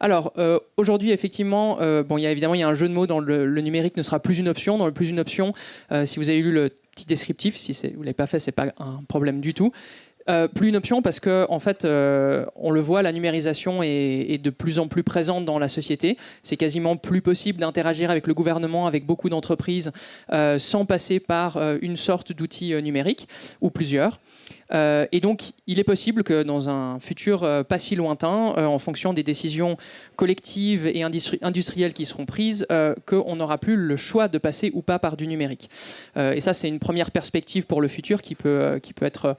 Alors, aujourd'hui, effectivement, bon, évidemment, il y a un jeu de mots dans le numérique ne sera plus une option. Dans le plus une option, si vous avez lu le petit descriptif, si vous ne l'avez pas fait, ce n'est pas un problème du tout. Plus une option parce que, en fait, on le voit, la numérisation est de plus en plus présente dans la société. C'est quasiment plus possible d'interagir avec le gouvernement, avec beaucoup d'entreprises, sans passer par une sorte d'outil numérique ou plusieurs. Et donc, il est possible que dans un futur pas si lointain, en fonction des décisions collectives et industrielles qui seront prises, qu'on n'aura plus le choix de passer ou pas par du numérique. Et ça, c'est une première perspective pour le futur qui peut être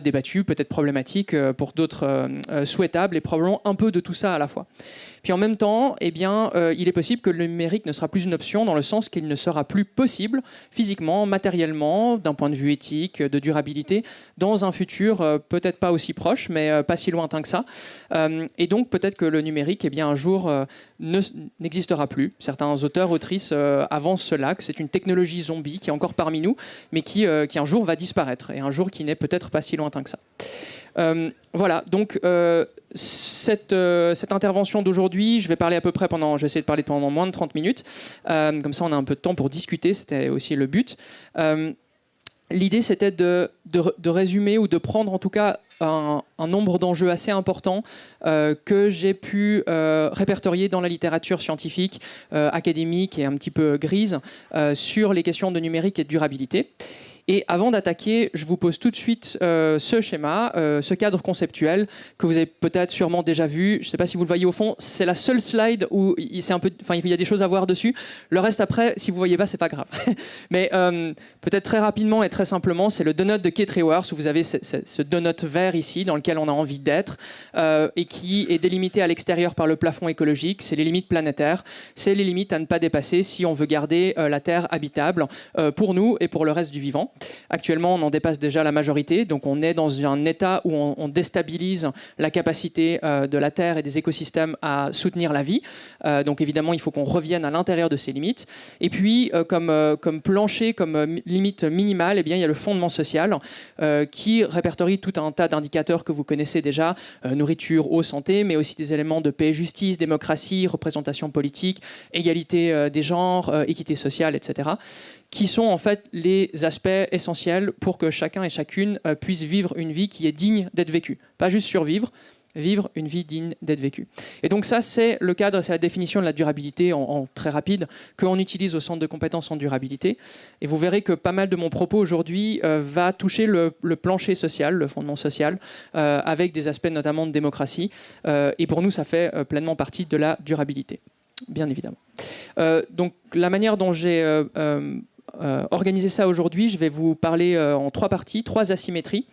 débattue, peut-être problématique, pour d'autres souhaitable, et probablement un peu de tout ça à la fois. Puis en même temps, il est possible que le numérique ne sera plus une option dans le sens qu'il ne sera plus possible physiquement, matériellement, d'un point de vue éthique, de durabilité, dans un futur peut-être pas aussi proche, mais pas si lointain que ça. Et donc peut-être que le numérique, un jour, n'existera plus. Certains auteurs, autrices avancent cela, que c'est une technologie zombie qui est encore parmi nous, mais qui un jour va disparaître, et un jour qui n'est peut-être pas si lointain que ça. Voilà, donc cette intervention d'aujourd'hui, je vais parler je vais essayer de parler pendant moins de 30 minutes, comme ça on a un peu de temps pour discuter, c'était aussi le but. L'idée, c'était de résumer ou de prendre en tout cas un nombre d'enjeux assez importants que j'ai pu répertorier dans la littérature scientifique, académique et un petit peu grise sur les questions de numérique et de durabilité. Et avant d'attaquer, je vous pose tout de suite ce schéma, ce cadre conceptuel que vous avez peut-être sûrement déjà vu. Je ne sais pas si vous le voyez au fond. C'est la seule slide où il y a des choses à voir dessus. Le reste après, si vous ne voyez pas, ce n'est pas grave. Mais peut-être très rapidement et très simplement, c'est le donut de Keith Raworth, où vous avez ce donut vert ici, dans lequel on a envie d'être, et qui est délimité à l'extérieur par le plafond écologique. C'est les limites planétaires. C'est les limites à ne pas dépasser si on veut garder la Terre habitable pour nous et pour le reste du vivant. Actuellement, on en dépasse déjà la majorité, donc on est dans un état où on déstabilise la capacité de la Terre et des écosystèmes à soutenir la vie. Donc évidemment, il faut qu'on revienne à l'intérieur de ces limites. Et puis, comme plancher, comme limite minimale, il y a le fondement social qui répertorie tout un tas d'indicateurs que vous connaissez déjà, nourriture, eau, santé, mais aussi des éléments de paix et justice, démocratie, représentation politique, égalité des genres, équité sociale, etc., qui sont en fait les aspects essentiels pour que chacun et chacune puisse vivre une vie qui est digne d'être vécue. Pas juste survivre, vivre une vie digne d'être vécue. Et donc ça, c'est le cadre, c'est la définition de la durabilité en très rapide qu'on utilise au centre de compétences en durabilité. Et vous verrez que pas mal de mon propos aujourd'hui va toucher le plancher social, le fondement social, avec des aspects notamment de démocratie. Et pour nous, ça fait pleinement partie de la durabilité, bien évidemment. Donc la manière dont j'ai organiser ça aujourd'hui, je vais vous parler en trois parties, trois asymétries.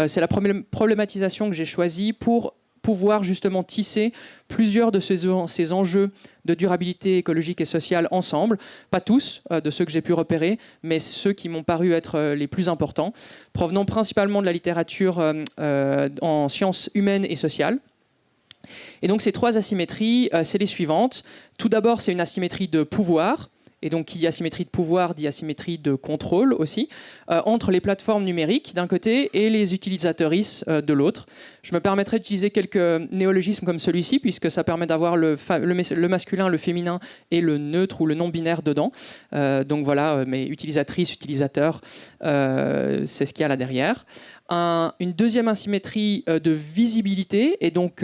C'est la problématisation que j'ai choisie pour pouvoir justement tisser plusieurs de ces enjeux de durabilité écologique et sociale ensemble. Pas tous de ceux que j'ai pu repérer, mais ceux qui m'ont paru être les plus importants, provenant principalement de la littérature en sciences humaines et sociales. Et donc ces trois asymétries, c'est les suivantes. Tout d'abord, c'est une asymétrie de pouvoir. Et donc, qui dit asymétrie de pouvoir, dit asymétrie de contrôle aussi, entre les plateformes numériques d'un côté et les utilisateuristes de l'autre. Je me permettrai d'utiliser quelques néologismes comme celui-ci, puisque ça permet d'avoir le masculin, le féminin et le neutre ou le non-binaire dedans. Donc voilà, mais utilisatrices, utilisateurs, c'est ce qu'il y a là derrière. Une deuxième asymétrie de visibilité et donc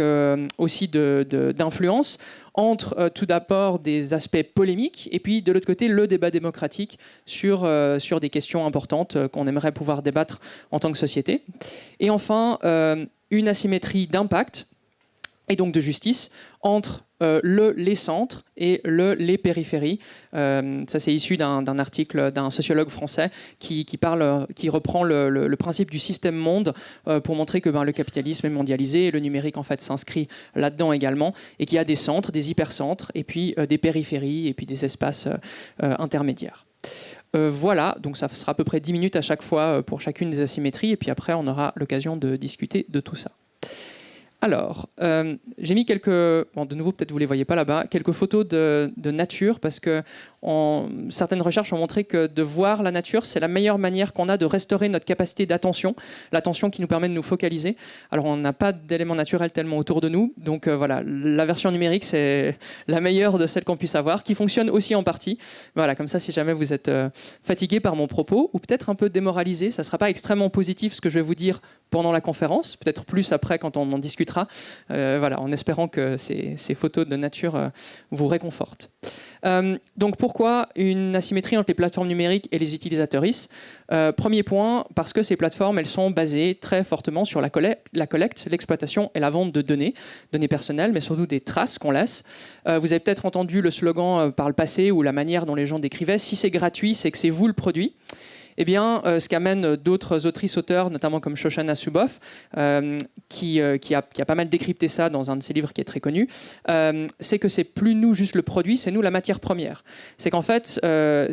aussi d'influence entre tout d'abord des aspects polémiques et puis de l'autre côté le débat démocratique sur des questions importantes qu'on aimerait pouvoir débattre en tant que société. Et enfin, une asymétrie d'impact et donc de justice entre les centres et les périphéries. Ça, c'est issu d'un article d'un sociologue français qui reprend le principe du système monde pour montrer que le capitalisme est mondialisé et le numérique en fait s'inscrit là-dedans également et qu'il y a des centres, des hypercentres et puis des périphéries et puis des espaces intermédiaires. Voilà, donc ça sera à peu près 10 minutes à chaque fois pour chacune des asymétries et puis après on aura l'occasion de discuter de tout ça. Alors, j'ai mis de nouveau, peut-être vous ne les voyez pas là-bas, quelques photos de nature, parce que certaines recherches ont montré que de voir la nature, c'est la meilleure manière qu'on a de restaurer notre capacité d'attention, l'attention qui nous permet de nous focaliser. Alors on n'a pas d'éléments naturels tellement autour de nous, donc voilà, la version numérique c'est la meilleure de celle qu'on puisse avoir, qui fonctionne aussi en partie. Voilà, comme ça si jamais vous êtes fatigué par mon propos, ou peut-être un peu démoralisé, ça ne sera pas extrêmement positif ce que je vais vous dire pendant la conférence, peut-être plus après quand on en discutera, voilà, en espérant que ces photos de nature vous réconfortent. Donc pourquoi une asymétrie entre les plateformes numériques et les utilisateuristes? Premier point, parce que ces plateformes, elles sont basées très fortement sur la collecte, l'exploitation et la vente de données personnelles, mais surtout des traces qu'on laisse. Vous avez peut-être entendu le slogan par le passé ou la manière dont les gens décrivaient « si c'est gratuit, c'est que c'est vous le produit ». Eh bien, ce qu'amènent d'autres autrices-auteurs, notamment comme Shoshana Zuboff, qui a pas mal décrypté ça dans un de ses livres qui est très connu, c'est que c'est plus nous juste le produit, c'est nous la matière première. C'est qu'en fait,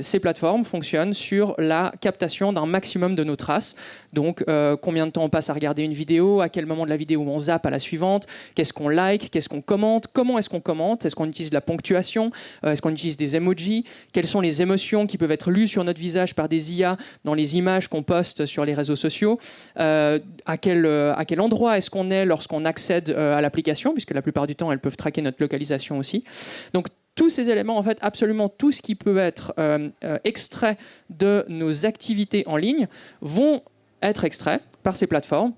ces plateformes fonctionnent sur la captation d'un maximum de nos traces. Donc, combien de temps on passe à regarder une vidéo, à quel moment de la vidéo on zappe à la suivante, qu'est-ce qu'on like, qu'est-ce qu'on commente, comment est-ce qu'on commente, est-ce qu'on utilise de la ponctuation, est-ce qu'on utilise des emojis, quelles sont les émotions qui peuvent être lues sur notre visage par des IA dans les images qu'on poste sur les réseaux sociaux, à quel endroit est-ce qu'on est lorsqu'on accède à l'application, puisque la plupart du temps, elles peuvent traquer notre localisation aussi. Donc, tous ces éléments, en fait, absolument tout ce qui peut être extrait de nos activités en ligne vont être extraits par ces plateformes.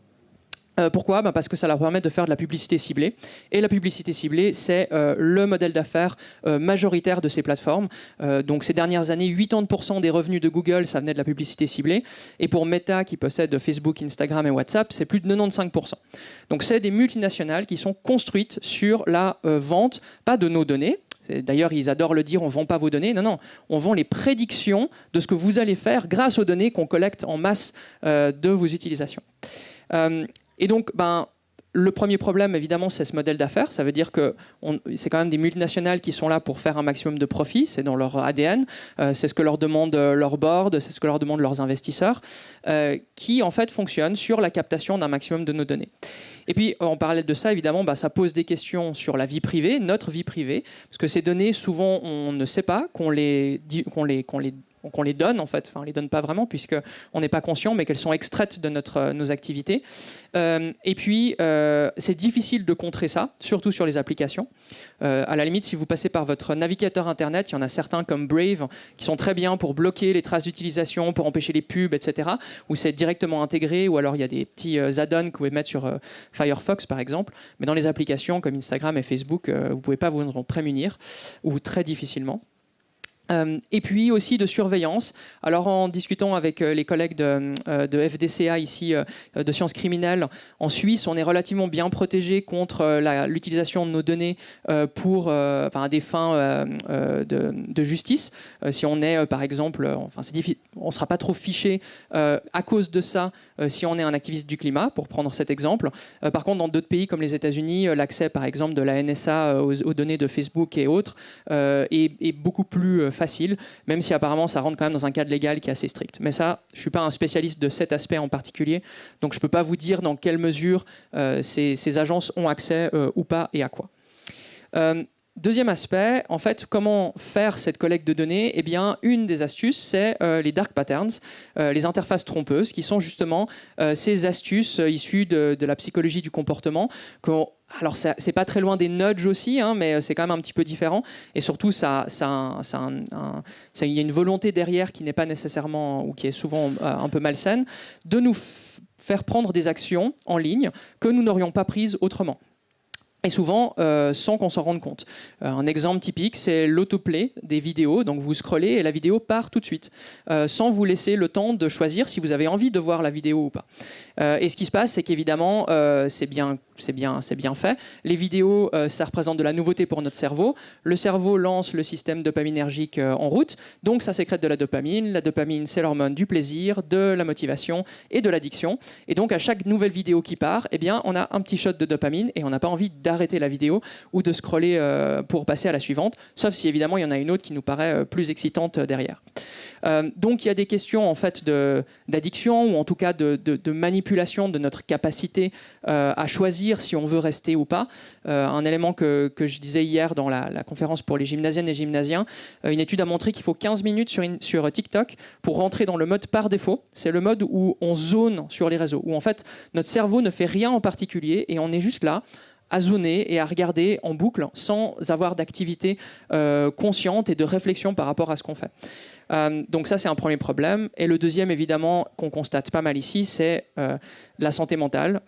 Pourquoi ? Parce que ça leur permet de faire de la publicité ciblée. Et la publicité ciblée, c'est le modèle d'affaires majoritaire de ces plateformes. Donc ces dernières années, 80% des revenus de Google, ça venait de la publicité ciblée. Et pour Meta, qui possède Facebook, Instagram et WhatsApp, c'est plus de 95%. Donc c'est des multinationales qui sont construites sur la vente, pas de nos données. D'ailleurs, ils adorent le dire, on ne vend pas vos données. Non, on vend les prédictions de ce que vous allez faire grâce aux données qu'on collecte en masse de vos utilisations. Et donc, le premier problème, évidemment, c'est ce modèle d'affaires. Ça veut dire que c'est quand même des multinationales qui sont là pour faire un maximum de profit. C'est dans leur ADN. C'est ce que leur demandent leur board, c'est ce que leur demandent leurs investisseurs, qui, en fait, fonctionnent sur la captation d'un maximum de nos données. Et puis, en parallèle de ça, évidemment, ça pose des questions sur la vie privée, notre vie privée, parce que ces données, souvent, on ne sait pas qu'on les donne, en fait. Enfin, on ne les donne pas vraiment, puisqu'on n'est pas conscient, mais qu'elles sont extraites de nos activités. Et puis, c'est difficile de contrer ça, surtout sur les applications. À la limite, si vous passez par votre navigateur Internet, il y en a certains comme Brave, qui sont très bien pour bloquer les traces d'utilisation, pour empêcher les pubs, etc., où c'est directement intégré, ou alors il y a des petits add-ons que vous pouvez mettre sur Firefox, par exemple. Mais dans les applications comme Instagram et Facebook, vous ne pouvez pas vous en prémunir, ou très difficilement. Et puis aussi de surveillance. Alors en discutant avec les collègues de FDCA ici, de sciences criminelles, en Suisse, on est relativement bien protégé contre l'utilisation de nos données pour à des fins de justice. Si on est, par exemple, on ne sera pas trop fiché à cause de ça si on est un activiste du climat, pour prendre cet exemple. Par contre, dans d'autres pays comme les États-Unis, l'accès, par exemple, de la NSA aux données de Facebook et autres est beaucoup plus facile, même si apparemment ça rentre quand même dans un cadre légal qui est assez strict. Mais ça, je ne suis pas un spécialiste de cet aspect en particulier, donc je ne peux pas vous dire dans quelle mesure ces agences ont accès ou pas et à quoi. Deuxième aspect, en fait, comment faire cette collecte de données ? Eh bien, une des astuces, c'est les dark patterns, les interfaces trompeuses, qui sont justement ces astuces issues de la psychologie du comportement. Alors, c'est pas très loin des nudges aussi, mais c'est quand même un petit peu différent. Et surtout, il y a une volonté derrière qui n'est pas nécessairement, ou qui est souvent un peu malsaine, de nous faire prendre des actions en ligne que nous n'aurions pas prises autrement. Et souvent, sans qu'on s'en rende compte. Un exemple typique, c'est l'autoplay des vidéos. Donc vous scrollez et la vidéo part tout de suite, sans vous laisser le temps de choisir si vous avez envie de voir la vidéo ou pas. Et ce qui se passe, c'est qu'évidemment, c'est bien fait. Les vidéos, ça représente de la nouveauté pour notre cerveau. Le cerveau lance le système dopaminergique en route. Donc ça sécrète de la dopamine. La dopamine, c'est l'hormone du plaisir, de la motivation et de l'addiction. Et donc à chaque nouvelle vidéo qui part, eh bien, on a un petit shot de dopamine et on n'a pas envie d'arrêter la vidéo ou de scroller pour passer à la suivante, sauf si évidemment il y en a une autre qui nous paraît plus excitante derrière. Donc il y a des questions en fait d'addiction ou en tout cas de manipulation de notre capacité à choisir choisir si on veut rester ou pas. Un élément que je disais hier dans la conférence pour les gymnasiennes et gymnasiens, une étude a montré qu'il faut 15 minutes sur TikTok pour rentrer dans le mode par défaut. C'est le mode où on zone sur les réseaux, où en fait notre cerveau ne fait rien en particulier et on est juste là à zoner et à regarder en boucle sans avoir d'activité consciente et de réflexion par rapport à ce qu'on fait. Donc ça, c'est un premier problème. Et le deuxième, évidemment, qu'on constate pas mal ici, c'est la santé mentale,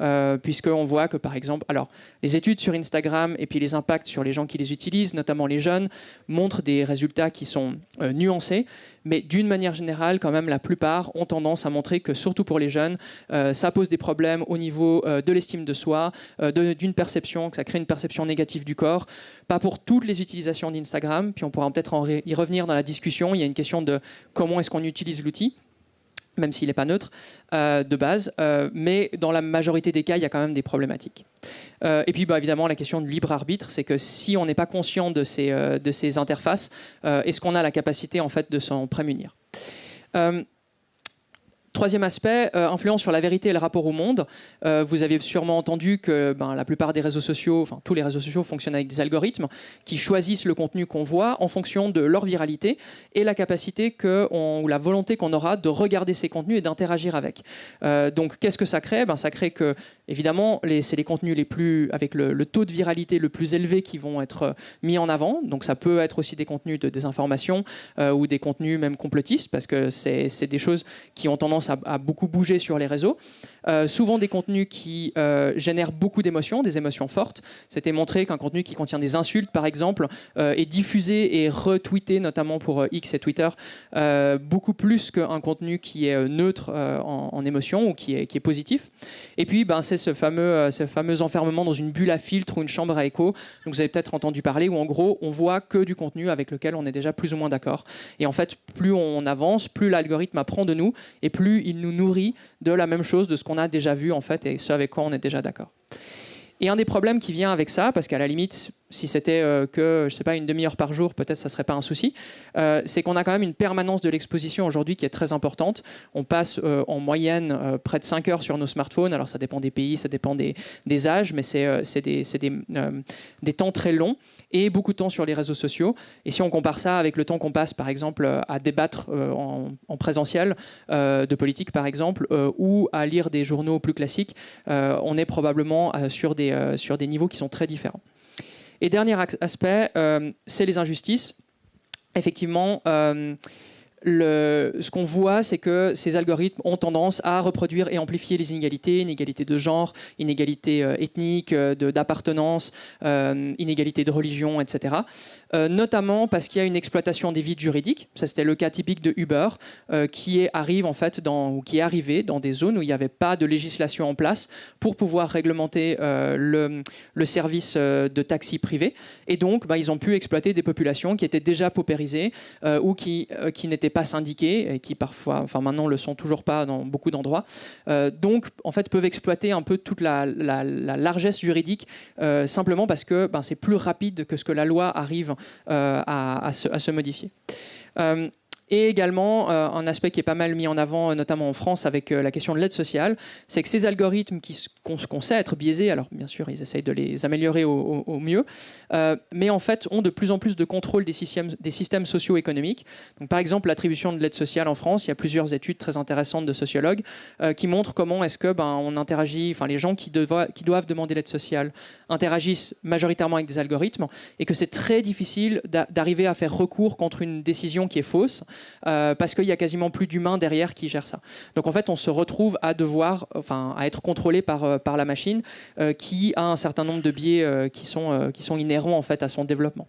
puisqu'on voit que, par exemple, alors, les études sur Instagram et puis les impacts sur les gens qui les utilisent, notamment les jeunes, montrent des résultats qui sont nuancés. Mais d'une manière générale, quand même, la plupart ont tendance à montrer que, surtout pour les jeunes, ça pose des problèmes au niveau de l'estime de soi, d'une perception, que ça crée une perception négative du corps. Pas pour toutes les utilisations d'Instagram, puis on pourra peut-être y revenir dans la discussion. Il y a une question de comment est-ce qu'on utilise l'outil, même s'il n'est pas neutre de base, mais dans la majorité des cas, il y a quand même des problématiques. Et puis évidemment, la question de libre arbitre, c'est que si on n'est pas conscient de ces interfaces, est-ce qu'on a la capacité en fait de s'en prémunir? Troisième aspect, influence sur la vérité et le rapport au monde. Vous avez sûrement entendu que la plupart des réseaux sociaux, enfin tous les réseaux sociaux fonctionnent avec des algorithmes qui choisissent le contenu qu'on voit en fonction de leur viralité et la capacité ou la volonté qu'on aura de regarder ces contenus et d'interagir avec. Donc qu'est-ce que ça crée? Ça crée que, évidemment, c'est les contenus les plus, avec le taux de viralité le plus élevé qui vont être mis en avant. Donc ça peut être aussi des contenus de désinformation ou des contenus même complotistes, parce que c'est des choses qui ont tendance à beaucoup bouger sur les réseaux. Souvent des contenus qui génèrent beaucoup d'émotions, des émotions fortes. C'était montré qu'un contenu qui contient des insultes, par exemple, est diffusé et retweeté, notamment pour X et Twitter, beaucoup plus qu'un contenu qui est neutre en émotion ou qui est positif. Et puis, c'est ce fameux enfermement dans une bulle à filtre ou une chambre à écho. Donc, vous avez peut-être entendu parler, où en gros, on voit que du contenu avec lequel on est déjà plus ou moins d'accord. Et en fait, plus on avance, plus l'algorithme apprend de nous et plus il nous nourrit de la même chose, de ce qu'on a déjà vu en fait et ce avec quoi on est déjà d'accord. Et un des problèmes qui vient avec ça, parce qu'à la limite, si c'était que, je sais pas, une demi-heure par jour, peut-être ça serait pas un souci, c'est qu'on a quand même une permanence de l'exposition aujourd'hui qui est très importante. On passe en moyenne près de 5 heures sur nos smartphones. Alors ça dépend des pays, ça dépend des âges, mais c'est des temps très longs et beaucoup de temps sur les réseaux sociaux. Et si on compare ça avec le temps qu'on passe, par exemple, à débattre en présentiel de politique, par exemple, ou à lire des journaux plus classiques, on est probablement sur des niveaux qui sont très différents. Et dernier aspect, c'est les injustices. Effectivement, ce qu'on voit, c'est que ces algorithmes ont tendance à reproduire et amplifier les inégalités de genre, inégalités ethniques, d'appartenance, inégalités de religion, etc. Notamment parce qu'il y a une exploitation des vides juridiques. Ça, c'était le cas typique de Uber, qui est arrivé dans des zones où il n'y avait pas de législation en place pour pouvoir réglementer le service de taxi privé. Et donc, ils ont pu exploiter des populations qui étaient déjà paupérisées ou qui n'étaient pas syndiqués et qui parfois, enfin maintenant le sont toujours pas dans beaucoup d'endroits, donc en fait peuvent exploiter un peu toute la largesse juridique simplement parce que c'est plus rapide que ce que la loi arrive à se modifier. Et également, un aspect qui est pas mal mis en avant, notamment en France, avec la question de l'aide sociale, c'est que ces algorithmes qu'on sait être biaisés, alors bien sûr, ils essayent de les améliorer au mieux, mais en fait ont de plus en plus de contrôle des systèmes socio-économiques. Donc, par exemple, l'attribution de l'aide sociale en France, il y a plusieurs études très intéressantes de sociologues qui montrent comment est-ce que on interagit, enfin les gens qui doivent demander l'aide sociale interagissent majoritairement avec des algorithmes et que c'est très difficile d'arriver à faire recours contre une décision qui est fausse. Parce qu'il y a quasiment plus d'humains derrière qui gèrent ça. Donc en fait, on se retrouve à être contrôlé par la machine qui a un certain nombre de biais qui sont inhérents en fait à son développement.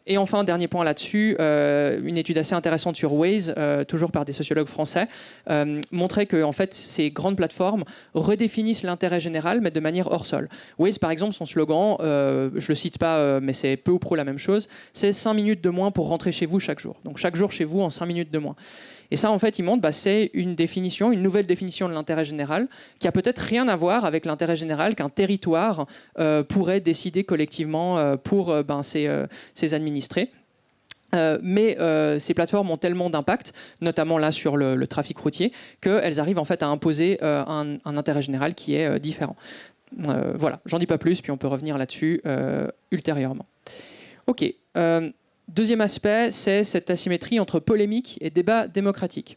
Et enfin, dernier point là-dessus, une étude assez intéressante sur Waze, toujours par des sociologues français, montrait que en fait, ces grandes plateformes redéfinissent l'intérêt général, mais de manière hors sol. Waze, par exemple, son slogan, je le cite pas, mais c'est peu ou prou la même chose, c'est 5 minutes de moins pour rentrer chez vous chaque jour. Donc chaque jour chez vous en 5 minutes de moins. Et ça, en fait, il montre, c'est une nouvelle définition de l'intérêt général, qui a peut-être rien à voir avec l'intérêt général qu'un territoire pourrait décider collectivement pour ses administrés. Mais ces plateformes ont tellement d'impact, notamment là sur le trafic routier, qu'elles arrivent en fait à imposer un intérêt général qui est différent. Voilà, j'en dis pas plus, puis on peut revenir là-dessus ultérieurement. Ok. Deuxième aspect, c'est cette asymétrie entre polémique et débat démocratique.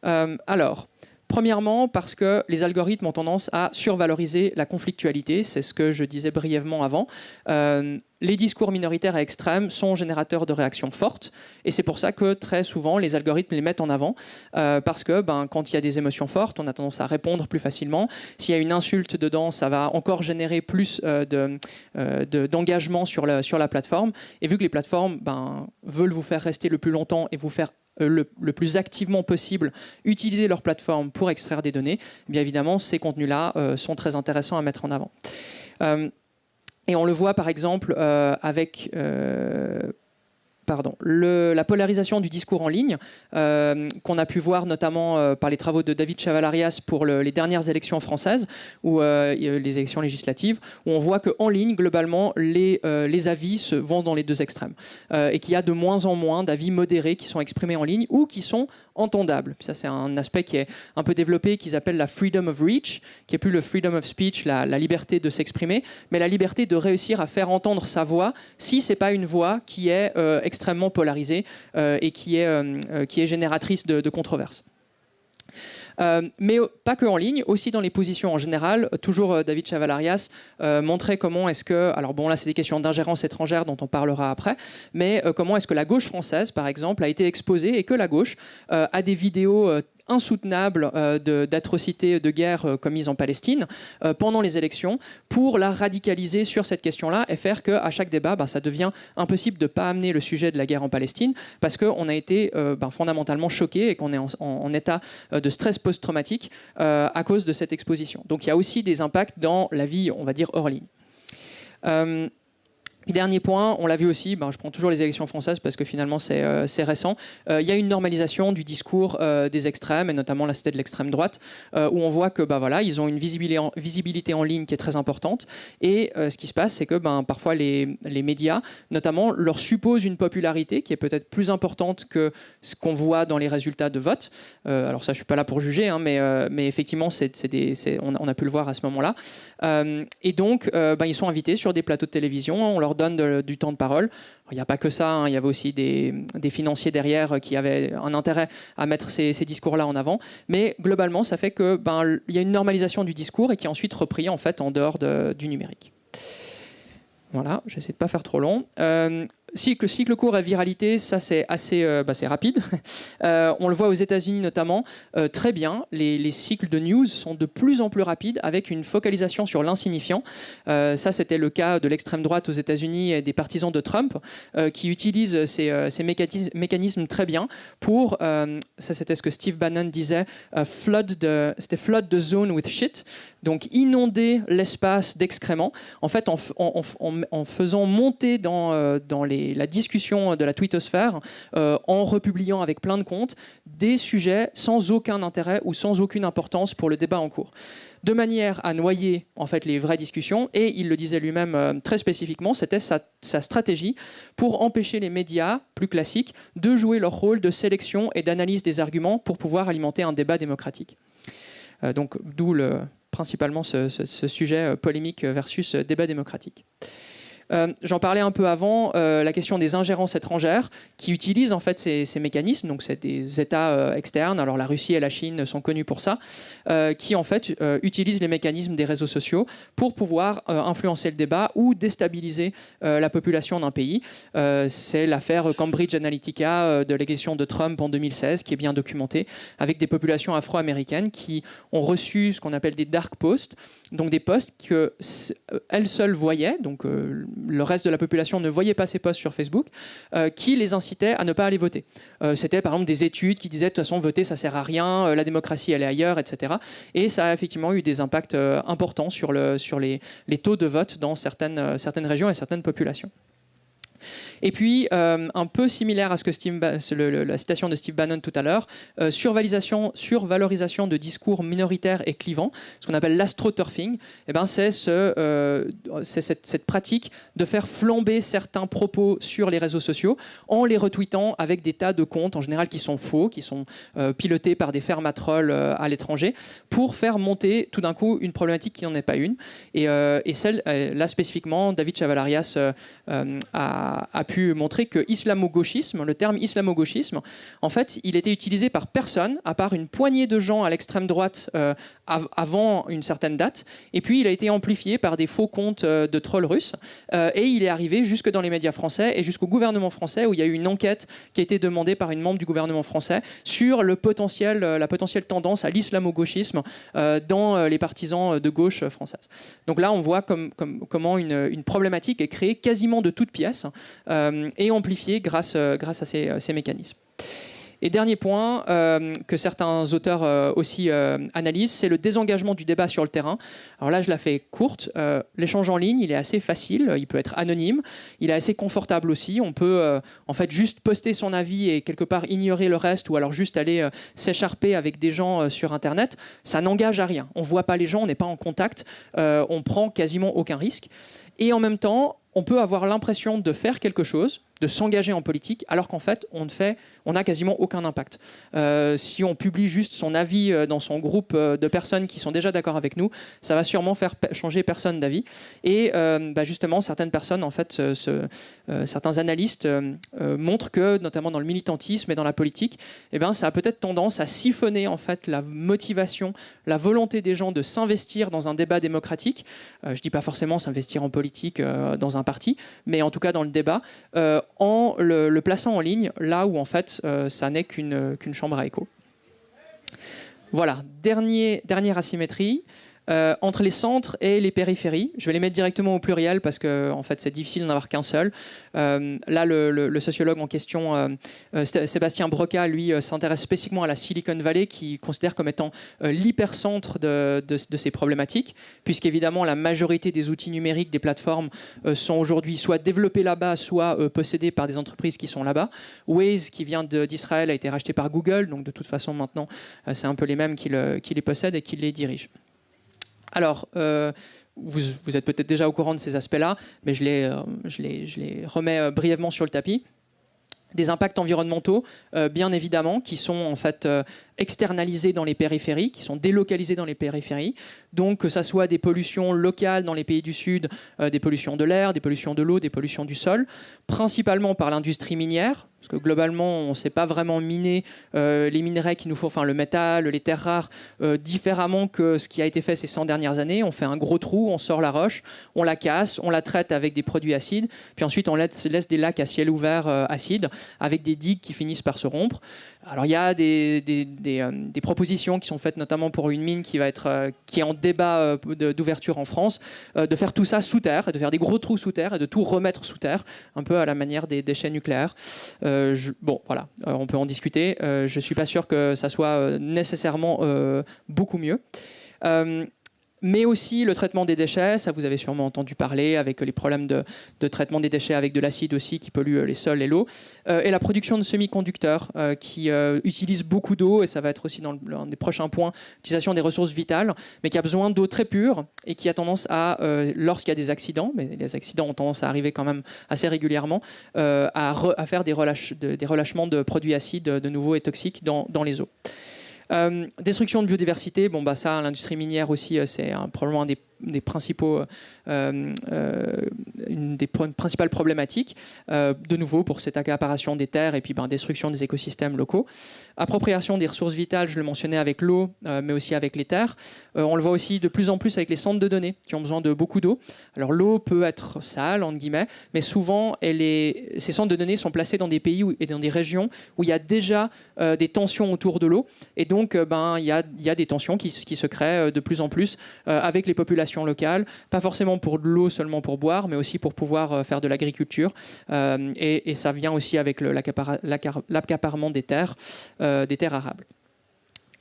Alors, premièrement, parce que les algorithmes ont tendance à survaloriser la conflictualité, c'est ce que je disais brièvement avant. Les discours minoritaires et extrêmes sont générateurs de réactions fortes, et c'est pour ça que très souvent les algorithmes les mettent en avant, parce que quand il y a des émotions fortes, on a tendance à répondre plus facilement. S'il y a une insulte dedans, ça va encore générer plus d'engagement sur la plateforme, et vu que les plateformes veulent vous faire rester le plus longtemps et vous faire le plus activement possible utiliser leur plateforme pour extraire des données, bien évidemment, ces contenus-là sont très intéressants à mettre en avant. Et on le voit par exemple avec la polarisation du discours en ligne, qu'on a pu voir notamment par les travaux de David Chavalarias pour les dernières élections françaises, ou les élections législatives, où on voit qu'en ligne, globalement, les avis vont dans les deux extrêmes. Et qu'il y a de moins en moins d'avis modérés qui sont exprimés en ligne ou qui sont entendables. Puis ça, c'est un aspect qui est un peu développé, qu'ils appellent la freedom of reach, qui n'est plus le freedom of speech, la liberté de s'exprimer, mais la liberté de réussir à faire entendre sa voix si ce n'est pas une voix qui est extrêmement polarisée et qui est génératrice de controverses. Mais pas que en ligne, aussi dans les positions en général. Toujours David Chavalarias montrait comment est-ce que, alors bon là c'est des questions d'ingérence étrangère dont on parlera après, mais comment est-ce que la gauche française par exemple a été exposée et que la gauche a des vidéos insoutenable d'atrocités de guerre commises en Palestine pendant les élections pour la radicaliser sur cette question-là et faire qu'à chaque débat, ça devient impossible de ne pas amener le sujet de la guerre en Palestine parce qu'on a été fondamentalement choqué et qu'on est en état de stress post-traumatique à cause de cette exposition. Donc il y a aussi des impacts dans la vie, on va dire, hors ligne. Dernier point, on l'a vu aussi, je prends toujours les élections françaises parce que finalement c'est récent, il y a une normalisation du discours des extrêmes, et notamment là c'était de l'extrême droite, où on voit que ils ont une visibilité en ligne qui est très importante, et ce qui se passe c'est que parfois les médias, notamment, leur supposent une popularité qui est peut-être plus importante que ce qu'on voit dans les résultats de vote. Alors ça je suis pas là pour juger, mais effectivement on a pu le voir à ce moment-là. Et donc ils sont invités sur des plateaux de télévision, on leur donne du temps de parole. Il n'y a pas que ça, il y avait aussi des financiers derrière qui avaient un intérêt à mettre ces discours-là en avant. Mais globalement, ça fait qu'il y a une normalisation du discours et qui est ensuite repris en fait en dehors du numérique. Voilà, j'essaie de ne pas faire trop long. Cycle court et viralité, ça c'est assez c'est rapide. On le voit aux États-Unis notamment très bien. Les cycles de news sont de plus en plus rapides avec une focalisation sur l'insignifiant. Ça c'était le cas de l'extrême droite aux États-Unis et des partisans de Trump qui utilisent ces mécanismes très bien pour, ça c'était ce que Steve Bannon disait, flood the zone with shit. Donc inonder l'espace d'excréments, en fait en faisant monter dans la discussion de la twittosphère, en republiant avec plein de comptes des sujets sans aucun intérêt ou sans aucune importance pour le débat en cours, de manière à noyer en fait les vraies discussions. Et il le disait lui-même très spécifiquement, c'était sa stratégie pour empêcher les médias plus classiques de jouer leur rôle de sélection et d'analyse des arguments pour pouvoir alimenter un débat démocratique. Donc d'où principalement ce sujet polémique versus débat démocratique. J'en parlais un peu avant, la question des ingérences étrangères qui utilisent en fait ces mécanismes, donc c'est des États externes, alors la Russie et la Chine sont connus pour ça, qui en fait utilisent les mécanismes des réseaux sociaux pour pouvoir influencer le débat ou déstabiliser la population d'un pays. C'est l'affaire Cambridge Analytica de l'élection de Trump en 2016 qui est bien documentée, avec des populations afro-américaines qui ont reçu ce qu'on appelle des dark posts, donc des posts qu'elles seules voyaient, donc le reste de la population ne voyait pas ces posts sur Facebook, qui les incitaient à ne pas aller voter. C'était par exemple des études qui disaient de toute façon voter ça sert à rien, la démocratie elle est ailleurs, etc. Et ça a effectivement eu des impacts importants sur les taux de vote dans certaines régions et certaines populations. Et puis, un peu similaire à ce que la citation de Steve Bannon tout à l'heure, survalorisation de discours minoritaires et clivants, ce qu'on appelle l'astroturfing, eh ben, c'est cette pratique de faire flamber certains propos sur les réseaux sociaux en les retweetant avec des tas de comptes, en général qui sont faux, qui sont pilotés par des fermatrolls à l'étranger, pour faire monter tout d'un coup une problématique qui n'en est pas une. Et là spécifiquement, David Chavalarias a pu montrer que islamo-gauchisme, le terme islamo-gauchisme, en fait, il était utilisé par personne, à part une poignée de gens à l'extrême droite avant une certaine date, et puis il a été amplifié par des faux comptes de trolls russes, et il est arrivé jusque dans les médias français et jusqu'au gouvernement français, où il y a eu une enquête qui a été demandée par une membre du gouvernement français sur la potentielle tendance à l'islamo-gauchisme dans les partisans de gauche française. Donc là, on voit comment une problématique est créée quasiment de toutes pièces et amplifiée grâce à ces mécanismes. Et dernier point que certains auteurs aussi analysent, c'est le désengagement du débat sur le terrain. Alors là, je la fais courte. L'échange en ligne, il est assez facile, il peut être anonyme, il est assez confortable aussi. On peut en fait juste poster son avis et quelque part ignorer le reste, ou alors juste aller s'écharper avec des gens sur Internet. Ça n'engage à rien. On ne voit pas les gens, on n'est pas en contact, on prend quasiment aucun risque. Et en même temps, on peut avoir l'impression de faire quelque chose, de s'engager en politique, alors qu'en fait, on n'a quasiment aucun impact. Si on publie juste son avis dans son groupe de personnes qui sont déjà d'accord avec nous, ça va sûrement faire changer personne d'avis. Et justement, certaines personnes, en fait, certains analystes montrent que, notamment dans le militantisme et dans la politique, eh ben, ça a peut-être tendance à siphonner en fait la motivation, la volonté des gens de s'investir dans un débat démocratique. Je ne dis pas forcément s'investir en politique dans un parti, mais en tout cas dans le débat, en le plaçant en ligne, là où en fait ça n'est qu'une chambre à écho. Voilà, dernière asymétrie. Entre les centres et les périphéries. Je vais les mettre directement au pluriel parce que en fait, c'est difficile d'en avoir qu'un seul. Là, le sociologue en question, Sébastien Broca, lui, s'intéresse spécifiquement à la Silicon Valley, qu'il considère comme étant l'hypercentre de ces problématiques, puisqu'évidemment, la majorité des outils numériques, des plateformes, sont aujourd'hui soit développés là-bas, soit possédés par des entreprises qui sont là-bas. Waze, qui vient d'Israël, a été racheté par Google, donc de toute façon, maintenant, c'est un peu les mêmes qui les possèdent et qui les dirigent. Alors, vous êtes peut-être déjà au courant de ces aspects-là, mais je les remets brièvement sur le tapis. Des impacts environnementaux, bien évidemment, qui sont en fait externalisés dans les périphéries, qui sont délocalisés dans les périphéries. Donc, que ça soit des pollutions locales dans les pays du Sud, des pollutions de l'air, des pollutions de l'eau, des pollutions du sol, principalement par l'industrie minière, parce que globalement, on ne sait pas vraiment miner les minerais qu'il nous faut, enfin le métal, les terres rares, différemment que ce qui a été fait ces 100 dernières années. On fait un gros trou, on sort la roche, on la casse, on la traite avec des produits acides, puis ensuite on laisse des lacs à ciel ouvert acides, avec des digues qui finissent par se rompre. Alors il y a des propositions qui sont faites notamment pour une mine qui est en débat d'ouverture en France, de faire tout ça sous terre, de faire des gros trous sous terre et de tout remettre sous terre, un peu à la manière des déchets nucléaires. Bon, voilà, on peut en discuter. Je ne suis pas sûr que ça soit nécessairement beaucoup mieux. Mais aussi le traitement des déchets, ça vous avez sûrement entendu parler, avec les problèmes de traitement des déchets avec de l'acide aussi qui pollue les sols et l'eau, et la production de semi-conducteurs qui utilisent beaucoup d'eau, et ça va être aussi dans l'un des prochains points, l'utilisation des ressources vitales, mais qui a besoin d'eau très pure et qui a tendance à, lorsqu'il y a des accidents, mais les accidents ont tendance à arriver quand même assez régulièrement, à faire des relâchements de produits acides de nouveau et toxiques dans les eaux. Destruction de biodiversité, bon bah ça, l'industrie minière aussi, c'est probablement un des principaux, une des principales problématiques, de nouveau pour cette accaparation des terres et puis destruction des écosystèmes locaux. Appropriation des ressources vitales, je le mentionnais avec l'eau, mais aussi avec les terres. On le voit aussi de plus en plus avec les centres de données qui ont besoin de beaucoup d'eau. Alors l'eau peut être sale, entre guillemets, mais souvent ces centres de données sont placés dans des pays et dans des régions où il y a déjà des tensions autour de l'eau, et donc il y a des tensions qui se créent de plus en plus avec les populations locales, pas forcément pour de l'eau seulement pour boire, mais aussi pour pouvoir faire de l'agriculture. Et ça vient aussi avec l'accaparement des terres arables.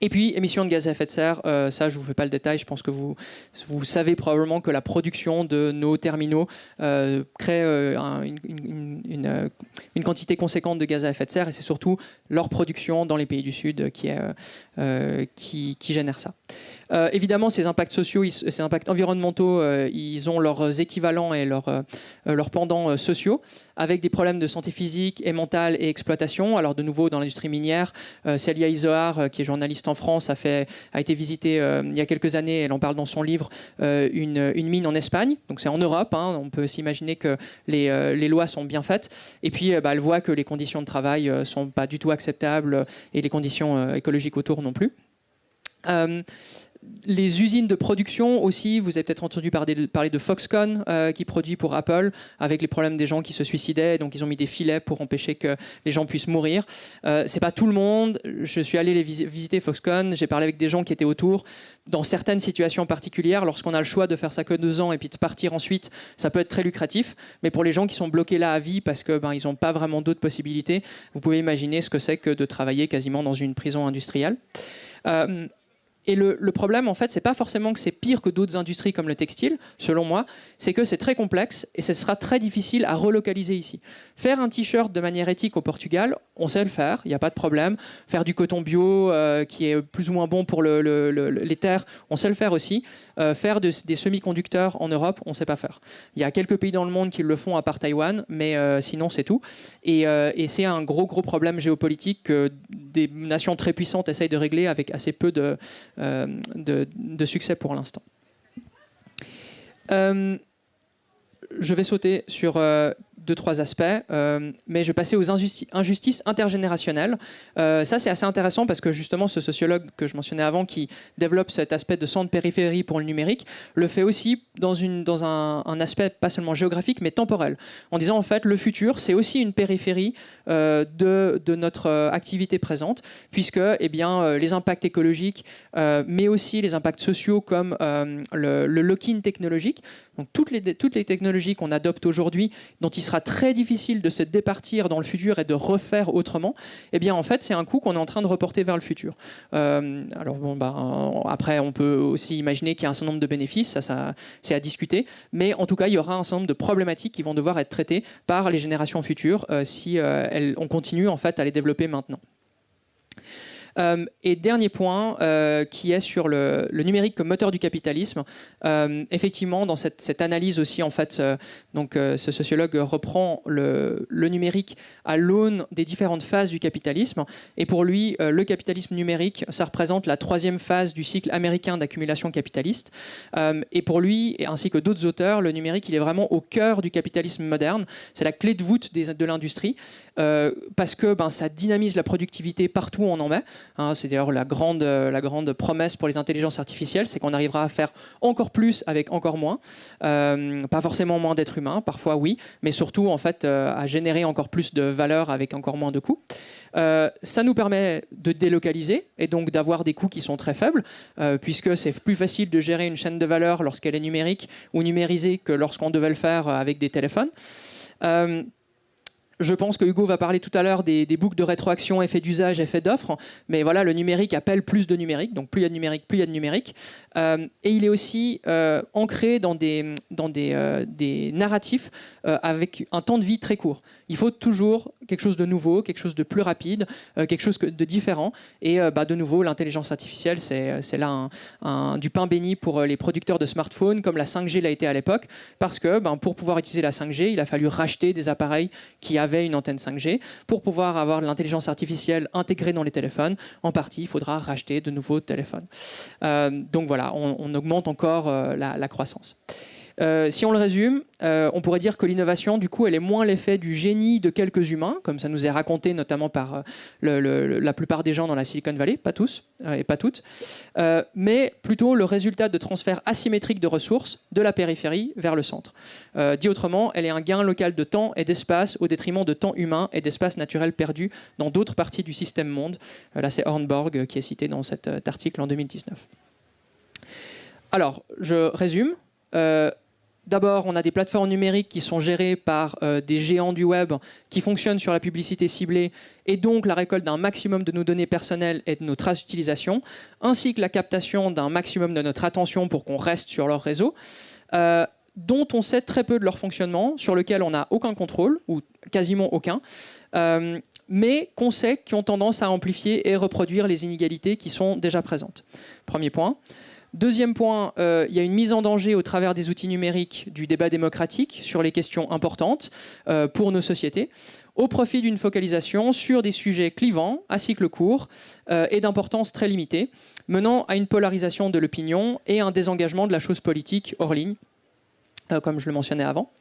Et puis, émissions de gaz à effet de serre, ça, je ne vous fais pas le détail. Je pense que vous savez probablement que la production de nos terminaux crée une quantité conséquente de gaz à effet de serre. Et c'est surtout leur production dans les pays du Sud qui génère ça. Évidemment, ces impacts sociaux, ces impacts environnementaux, ils ont leurs équivalents et leurs pendants sociaux, avec des problèmes de santé physique et mentale et exploitation. Alors, de nouveau, dans l'industrie minière, Célia Izoard, qui est journaliste en France, a été visiter il y a quelques années, elle en parle dans son livre, une mine en Espagne. Donc, c'est en Europe. Hein, on peut s'imaginer que les lois sont bien faites. Et puis, elle voit que les conditions de travail ne sont pas du tout acceptables et les conditions écologiques autour non plus. Les usines de production aussi, vous avez peut-être entendu parler de Foxconn qui produit pour Apple, avec les problèmes des gens qui se suicidaient, donc ils ont mis des filets pour empêcher que les gens puissent mourir. C'est pas tout le monde, je suis allé visiter Foxconn, j'ai parlé avec des gens qui étaient autour. Dans certaines situations particulières, lorsqu'on a le choix de faire ça que 2 ans et puis de partir ensuite, ça peut être très lucratif, mais pour les gens qui sont bloqués là à vie parce que ils n'ont pas vraiment d'autres possibilités, vous pouvez imaginer ce que c'est que de travailler quasiment dans une prison industrielle. Et le problème, en fait, c'est pas forcément que c'est pire que d'autres industries comme le textile, selon moi, c'est que c'est très complexe et ce sera très difficile à relocaliser ici. Faire un t-shirt de manière éthique au Portugal, on sait le faire, il n'y a pas de problème. Faire du coton bio qui est plus ou moins bon pour les terres, on sait le faire aussi. Faire des semi-conducteurs en Europe, on ne sait pas faire. Il y a quelques pays dans le monde qui le font à part Taïwan, mais sinon c'est tout. Et c'est un gros problème géopolitique que des nations très puissantes essayent de régler avec assez peu de succès pour l'instant. Je vais sauter sur 2-3 aspects, mais je vais passer aux injustices intergénérationnelles. Ça, c'est assez intéressant parce que justement, ce sociologue que je mentionnais avant, qui développe cet aspect de centre-périphérie pour le numérique, le fait aussi dans un aspect pas seulement géographique, mais temporel. En disant, en fait, le futur, c'est aussi une périphérie de notre activité présente, puisque les impacts écologiques, mais aussi les impacts sociaux comme le lock-in technologique, donc toutes les technologies qu'on adopte aujourd'hui, dont il sera très difficile de se départir dans le futur et de refaire autrement, en fait, c'est un coût qu'on est en train de reporter vers le futur. Après, on peut aussi imaginer qu'il y a un certain nombre de bénéfices, ça c'est à discuter, mais en tout cas, il y aura un certain nombre de problématiques qui vont devoir être traitées par les générations futures si on continue en fait à les développer maintenant. Et dernier point, qui est sur le numérique comme moteur du capitalisme. Effectivement, dans cette analyse aussi, en fait, ce sociologue reprend le numérique à l'aune des différentes phases du capitalisme. Et pour lui, le capitalisme numérique, ça représente la 3e phase du cycle américain d'accumulation capitaliste. Et pour lui, ainsi que d'autres auteurs, le numérique, il est vraiment au cœur du capitalisme moderne. C'est la clé de voûte de l'industrie. Parce que ça dynamise la productivité partout où on en met. C'est d'ailleurs la grande promesse pour les intelligences artificielles, c'est qu'on arrivera à faire encore plus avec encore moins. Pas forcément moins d'êtres humains, parfois oui, mais surtout en fait à générer encore plus de valeur avec encore moins de coûts. Ça nous permet de délocaliser et donc d'avoir des coûts qui sont très faibles, puisque c'est plus facile de gérer une chaîne de valeur lorsqu'elle est numérique ou numérisée que lorsqu'on devait le faire avec des téléphones. Je pense que Hugo va parler tout à l'heure des boucles de rétroaction, effet d'usage, effet d'offre. Mais voilà, le numérique appelle plus de numérique. Donc plus il y a de numérique, plus il y a de numérique. Et il est aussi ancré dans des narratifs avec un temps de vie très court. Il faut toujours quelque chose de nouveau, quelque chose de plus rapide, quelque chose de différent. Et de nouveau, l'intelligence artificielle, c'est là du pain béni pour les producteurs de smartphones, comme la 5G l'a été à l'époque. Parce que pour pouvoir utiliser la 5G, il a fallu racheter des appareils qui avaient une antenne 5G. Pour pouvoir avoir de l'intelligence artificielle intégrée dans les téléphones, en partie, il faudra racheter de nouveaux téléphones. Donc voilà, on augmente encore la croissance. Si on le résume, on pourrait dire que l'innovation, du coup, elle est moins l'effet du génie de quelques humains, comme ça nous est raconté notamment par la plupart des gens dans la Silicon Valley, pas tous et pas toutes, mais plutôt le résultat de transferts asymétriques de ressources de la périphérie vers le centre. Dit autrement, elle est un gain local de temps et d'espace au détriment de temps humain et d'espace naturel perdu dans d'autres parties du système monde. Là, c'est Hornborg qui est cité dans cet article en 2019. Alors, je résume. D'abord, on a des plateformes numériques qui sont gérées par des géants du web qui fonctionnent sur la publicité ciblée et donc la récolte d'un maximum de nos données personnelles et de nos traces d'utilisation, ainsi que la captation d'un maximum de notre attention pour qu'on reste sur leur réseau, dont on sait très peu de leur fonctionnement, sur lequel on n'a aucun contrôle, ou quasiment aucun, mais qu'on sait qui ont tendance à amplifier et reproduire les inégalités qui sont déjà présentes. Premier point. Deuxième point, il y a une mise en danger au travers des outils numériques du débat démocratique sur les questions importantes pour nos sociétés, au profit d'une focalisation sur des sujets clivants, à cycle court et d'importance très limitée, menant à une polarisation de l'opinion et un désengagement de la chose politique hors ligne, comme je le mentionnais avant.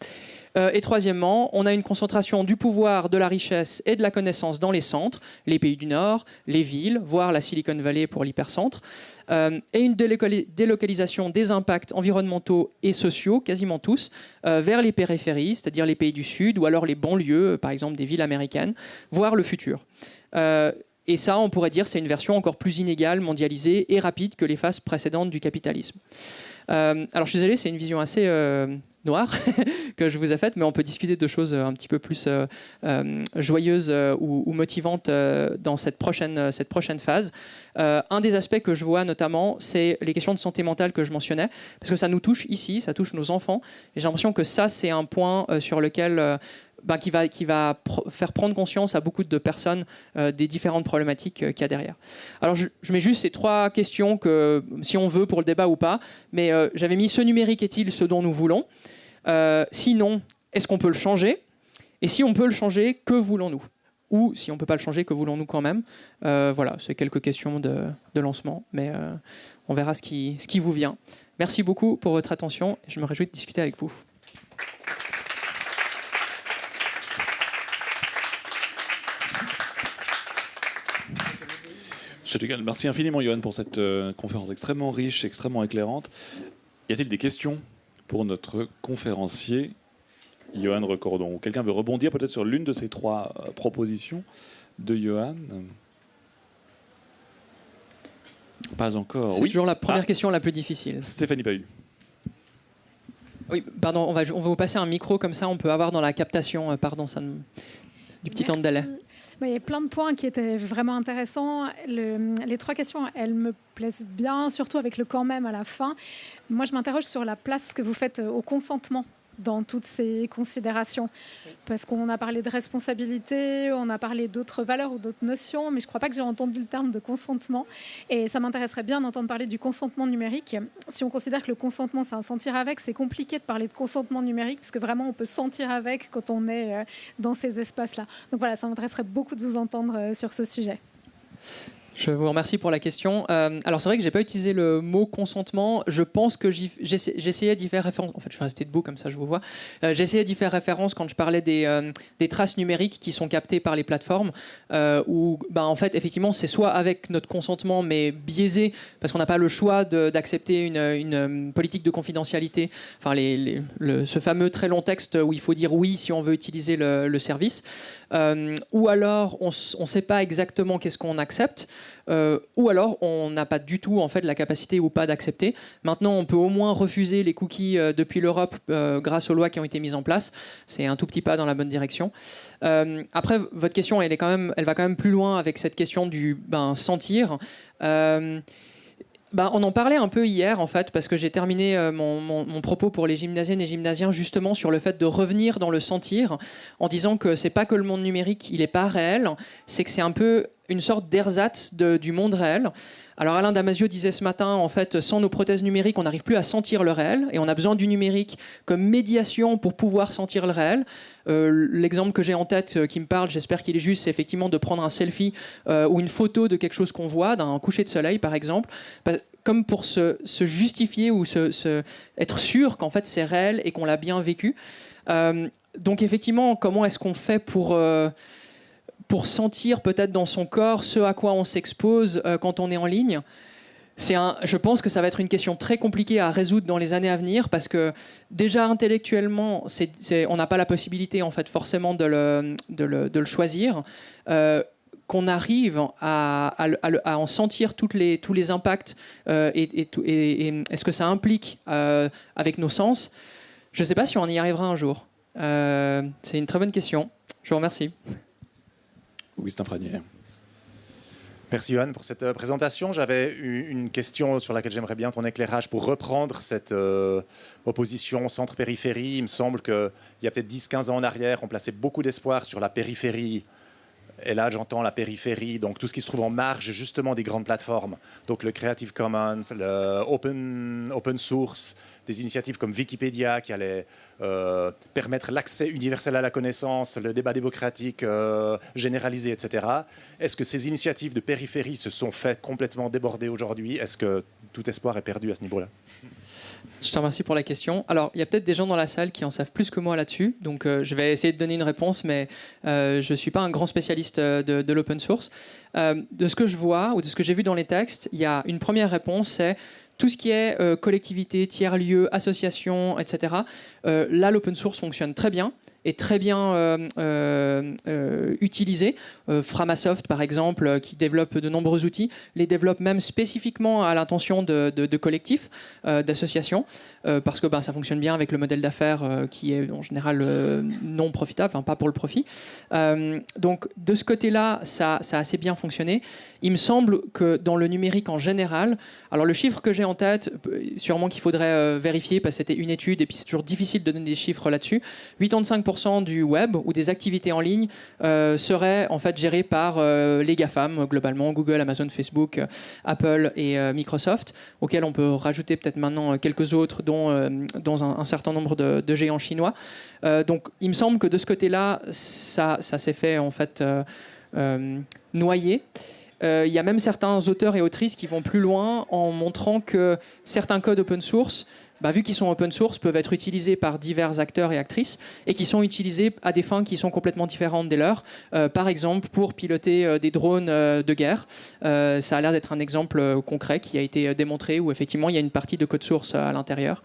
Et troisièmement, on a une concentration du pouvoir, de la richesse et de la connaissance dans les centres, les pays du Nord, les villes, voire la Silicon Valley pour l'hypercentre, et une délocalisation des impacts environnementaux et sociaux, quasiment tous, vers les périphéries, c'est-à-dire les pays du Sud, ou alors les banlieues, par exemple des villes américaines, voire le futur. Et ça, on pourrait dire, c'est une version encore plus inégale, mondialisée et rapide que les phases précédentes du capitalisme. Alors je suis désolé, c'est une vision assez noire que je vous ai faite, mais on peut discuter de choses un petit peu plus joyeuses ou motivantes dans cette prochaine phase. Un des aspects que je vois notamment, c'est les questions de santé mentale que je mentionnais, parce que ça nous touche ici, ça touche nos enfants, et j'ai l'impression que ça, c'est un point sur lequel... qui va faire prendre conscience à beaucoup de personnes des différentes problématiques qu'il y a derrière. Alors je mets juste ces trois questions, que, si on veut pour le débat ou pas, mais j'avais mis: ce numérique est-il ce dont nous voulons? Sinon, est-ce qu'on peut le changer? Et si on peut le changer, que voulons-nous? Ou si on ne peut pas le changer, que voulons-nous quand même? Voilà, c'est quelques questions de lancement, mais on verra ce qui vous vient. Merci beaucoup pour votre attention, je me réjouis de discuter avec vous. Merci infiniment, Johan, pour cette conférence extrêmement riche, extrêmement éclairante. Y a-t-il des questions pour notre conférencier, Johan Recordon? Quelqu'un veut rebondir peut-être sur l'une de ces trois propositions de Johan? Pas encore. C'est toujours la première question la plus difficile. Stéphanie Pahu. Oui, pardon, on va vous passer un micro, comme ça on peut avoir dans la captation, du petit temps de délai. Il y a plein de points qui étaient vraiment intéressants. Les trois questions, elles me plaisent bien, surtout avec le quand même à la fin. Moi, je m'interroge sur la place que vous faites au consentement dans toutes ces considérations. Oui. Parce qu'on a parlé de responsabilité, on a parlé d'autres valeurs ou d'autres notions, mais je ne crois pas que j'ai entendu le terme de consentement. Et ça m'intéresserait bien d'entendre parler du consentement numérique. Si on considère que le consentement, c'est un sentir avec, c'est compliqué de parler de consentement numérique, parce que vraiment, on peut sentir avec quand on est dans ces espaces-là. Donc voilà, ça m'intéresserait beaucoup de vous entendre sur ce sujet. Je vous remercie pour la question. Alors c'est vrai que j'ai pas utilisé le mot consentement. Je pense que j'essayais d'y faire référence. En fait, je vais rester debout comme ça, je vous vois. J'essayais d'y faire référence quand je parlais des traces numériques qui sont captées par les plateformes, où, en fait, effectivement, c'est soit avec notre consentement, mais biaisé, parce qu'on n'a pas le choix d'accepter une politique de confidentialité. Enfin, ce fameux très long texte où il faut dire oui si on veut utiliser le service. Ou alors on ne sait pas exactement qu'est-ce qu'on accepte, ou alors on n'a pas du tout en fait la capacité ou pas d'accepter. Maintenant, on peut au moins refuser les cookies depuis l'Europe grâce aux lois qui ont été mises en place. C'est un tout petit pas dans la bonne direction. Après, votre question, elle va quand même plus loin avec cette question du sentir. On en parlait un peu hier, en fait, parce que j'ai terminé mon propos pour les gymnasiennes et gymnasiens justement sur le fait de revenir dans le sentir, en disant que c'est pas que le monde numérique, il n'est pas réel, c'est que c'est un peu une sorte d'ersatz du monde réel. Alors Alain Damasio disait ce matin, en fait, sans nos prothèses numériques, on n'arrive plus à sentir le réel, et on a besoin du numérique comme médiation pour pouvoir sentir le réel. L'exemple que j'ai en tête, qui me parle, j'espère qu'il est juste, c'est effectivement de prendre un selfie ou une photo de quelque chose qu'on voit, d'un coucher de soleil par exemple, comme pour se justifier ou être sûr qu'en fait c'est réel et qu'on l'a bien vécu. Donc effectivement, comment est-ce qu'on fait pour sentir peut-être dans son corps ce à quoi on s'expose quand on est en ligne? Je pense que ça va être une question très compliquée à résoudre dans les années à venir, parce que déjà intellectuellement, on n'a pas la possibilité en fait forcément de le choisir. Qu'on arrive à en sentir tous les impacts et ce que ça implique avec nos sens. Je ne sais pas si on y arrivera un jour. C'est une très bonne question. Je vous remercie. Augustin Franier. Merci Johan pour cette présentation. J'avais une question sur laquelle j'aimerais bien ton éclairage pour reprendre cette opposition centre-périphérie. Il me semble qu'il y a peut-être 10-15 ans en arrière, on plaçait beaucoup d'espoir sur la périphérie. Et là, j'entends la périphérie, donc tout ce qui se trouve en marge justement des grandes plateformes. Donc le Creative Commons, le open source, des initiatives comme Wikipédia qui allaient permettre l'accès universel à la connaissance, le débat démocratique généralisé, etc. Est-ce que ces initiatives de périphérie se sont faites complètement déborder aujourd'hui? Est-ce que tout espoir est perdu à ce niveau-là? Je te remercie pour la question. Alors, il y a peut-être des gens dans la salle qui en savent plus que moi là-dessus, donc je vais essayer de donner une réponse, mais je ne suis pas un grand spécialiste de l'open source. De ce que je vois, ou de ce que j'ai vu dans les textes, il y a une première réponse, c'est tout ce qui est collectivité, tiers-lieux, association, etc. Là, l'open source fonctionne très bien est très bien utilisé. Framasoft, par exemple, qui développe de nombreux outils, les développe même spécifiquement à l'intention de collectifs, d'associations, parce que ça fonctionne bien avec le modèle d'affaires qui est en général non profitable, enfin, pas pour le profit. Donc, de ce côté-là, ça a assez bien fonctionné. Il me semble que dans le numérique en général, alors le chiffre que j'ai en tête, sûrement qu'il faudrait vérifier parce que c'était une étude et puis c'est toujours difficile de donner des chiffres là-dessus, 85% du web ou des activités en ligne seraient en fait gérées par les GAFAM, globalement, Google, Amazon, Facebook, Apple et Microsoft, auxquels on peut rajouter peut-être maintenant quelques autres, dont un certain nombre de géants chinois. Donc il me semble que de ce côté-là, ça s'est fait en fait noyer. Il y a même certains auteurs et autrices qui vont plus loin en montrant que certains codes open source, vu qu'ils sont open source, peuvent être utilisés par divers acteurs et actrices et qui sont utilisés à des fins qui sont complètement différentes des leurs. Par exemple, pour piloter des drones de guerre. Ça a l'air d'être un exemple concret qui a été démontré où effectivement il y a une partie de code source à l'intérieur.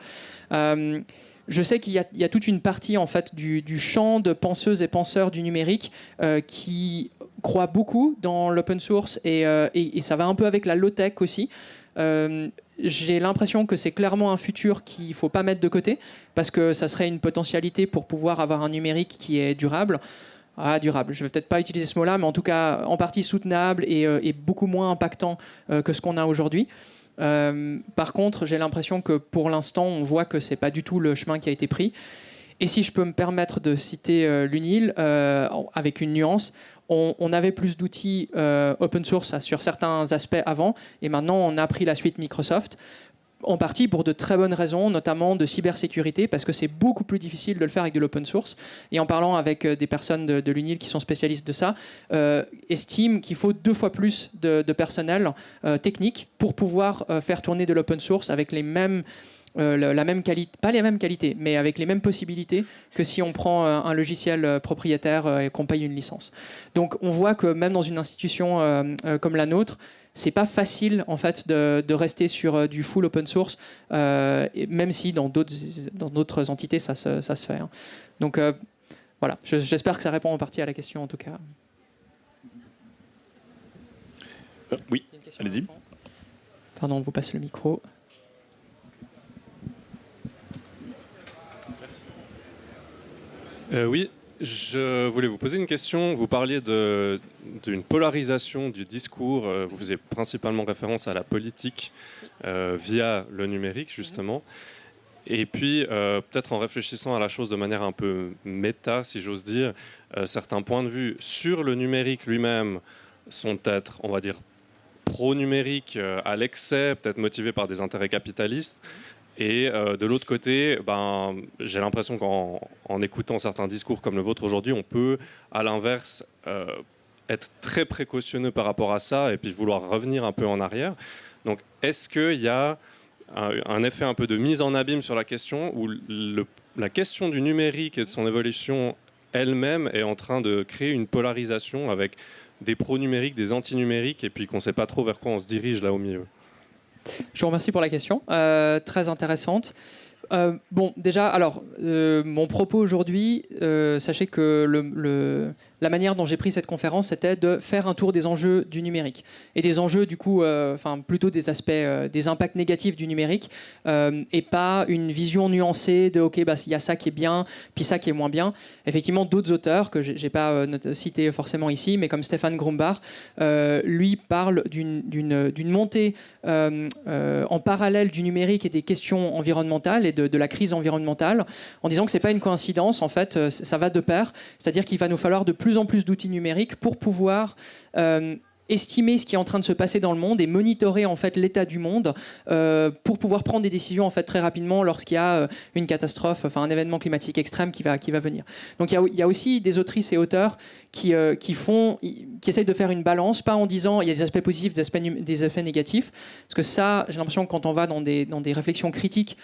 Je sais qu'il y a toute une partie en fait du champ de penseuses et penseurs du numérique qui croient beaucoup dans l'open source et ça va un peu avec la low-tech aussi. J'ai l'impression que c'est clairement un futur qu'il ne faut pas mettre de côté parce que ça serait une potentialité pour pouvoir avoir un numérique qui est durable. Durable, je ne vais peut-être pas utiliser ce mot-là, mais en tout cas en partie soutenable et beaucoup moins impactant que ce qu'on a aujourd'hui. Par contre, j'ai l'impression que pour l'instant, on voit que ce n'est pas du tout le chemin qui a été pris. Et si je peux me permettre de citer l'UNIL, avec une nuance, on avait plus d'outils open source sur certains aspects avant, et maintenant on a pris la suite Microsoft, en partie pour de très bonnes raisons, notamment de cybersécurité, parce que c'est beaucoup plus difficile de le faire avec de l'open source. Et en parlant avec des personnes de l'UNIL qui sont spécialistes de ça, estiment qu'il faut 2 fois plus de personnel technique pour pouvoir faire tourner de l'open source avec les mêmes la même qualité, pas les mêmes qualités, mais avec les mêmes possibilités que si on prend un logiciel propriétaire et qu'on paye une licence. Donc on voit que même dans une institution comme la nôtre, c'est pas facile en fait de rester sur du full open source, même si dans d'autres entités ça se fait. Hein. Donc voilà, j'espère que ça répond en partie à la question en tout cas. Oui, allez-y. Pardon, on vous passe le micro. Oui, je voulais vous poser une question. Vous parliez d'une polarisation du discours. Vous faisiez principalement référence à la politique via le numérique, justement. Et puis, peut-être en réfléchissant à la chose de manière un peu méta, si j'ose dire, certains points de vue sur le numérique lui-même sont peut-être, on va dire, pro-numérique à l'excès, peut-être motivés par des intérêts capitalistes. Et de l'autre côté, j'ai l'impression qu'en écoutant certains discours comme le vôtre aujourd'hui, on peut, à l'inverse, être très précautionneux par rapport à ça et puis vouloir revenir un peu en arrière. Donc, est-ce qu'il y a un effet un peu de mise en abîme sur la question où la question du numérique et de son évolution elle-même est en train de créer une polarisation avec des pro-numériques, des anti-numériques et puis qu'on ne sait pas trop vers quoi on se dirige là au milieu? Je vous remercie pour la question, très intéressante. Bon, déjà, alors, mon propos aujourd'hui, sachez que la manière dont j'ai pris cette conférence, c'était de faire un tour des enjeux du numérique. Et des enjeux, du coup, plutôt des aspects, des impacts négatifs du numérique, et pas une vision nuancée de, OK, bah, il y a ça qui est bien, puis ça qui est moins bien. Effectivement, d'autres auteurs, que je n'ai pas cités forcément ici, mais comme Stefan Grumbach, lui parle d'une montée en parallèle du numérique et des questions environnementales et de la crise environnementale, en disant que ce n'est pas une coïncidence, en fait, ça va de pair, c'est-à-dire qu'il va nous falloir de plus en plus d'outils numériques pour pouvoir estimer ce qui est en train de se passer dans le monde et monitorer en fait l'état du monde pour pouvoir prendre des décisions en fait très rapidement lorsqu'il y a une catastrophe, enfin un événement climatique extrême qui va venir. Donc il y a aussi des autrices et auteurs qui essayent de faire une balance, pas en disant il y a des aspects positifs, des aspects négatifs, parce que ça, j'ai l'impression que quand on va dans des réflexions critiques,